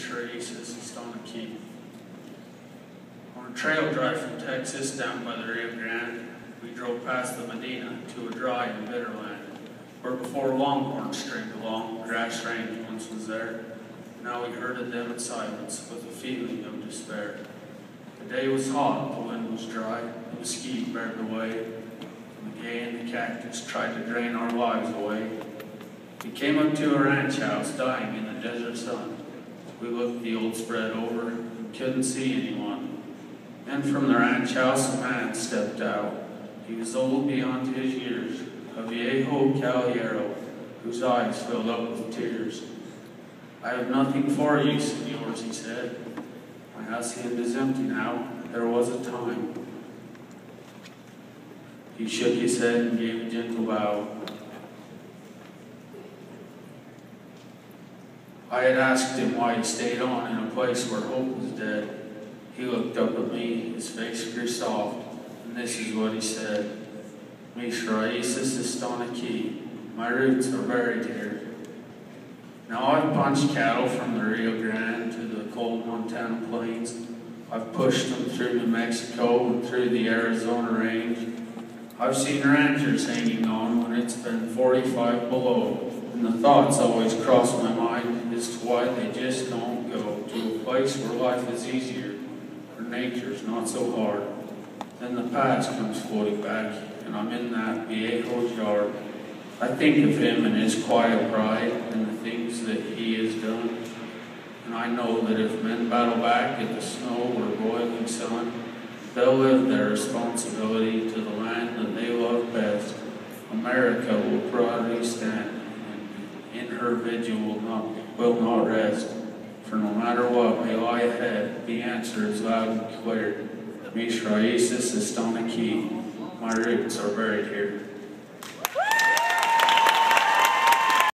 races is on a Caib. On a trail drive from Texas down by the Rio Grande, we drove past the Medina to a dry and bitter land, where before longhorns stringed along, grass range once was there. Now we herded them in silence with a feeling of despair. The day was hot, the wind was dry, the mesquite bared the way, and the gay and the cactus tried to drain our lives away. We came up to a ranch house dying in the desert sun. We looked the old spread over and couldn't see anyone. Then from the ranch house a man stepped out. He was old beyond his years, a viejo caballero whose eyes filled up with tears. "I have nothing for you, senors," he said. "My hacienda is empty now. There was a time." He shook his head and gave a gentle bow. I had asked him why he stayed on in a place where hope was dead. He looked up at me, his face grew soft, and this is what he said: "Mis raíces están aquí. My roots are buried here." Now I've punched cattle from the Rio Grande to the cold Montana plains. I've pushed them through New Mexico and through the Arizona range. I've seen ranchers hanging on when it's been 45 below, and the thoughts always cross my mind as to why they just don't go to a place where life is easier, where nature's not so hard. Then the past comes floating back, and I'm in that viejo's yard. I think of him and his quiet pride and the things that he has done. And I know that if men battle back in the snow or broiling sun, they'll live their responsibility to the land that they love best. America will proudly stand, and in her vigil will not rest. For no matter what may lie ahead, the answer is loud and clear: Mis raíces están aquí. My roots are buried here.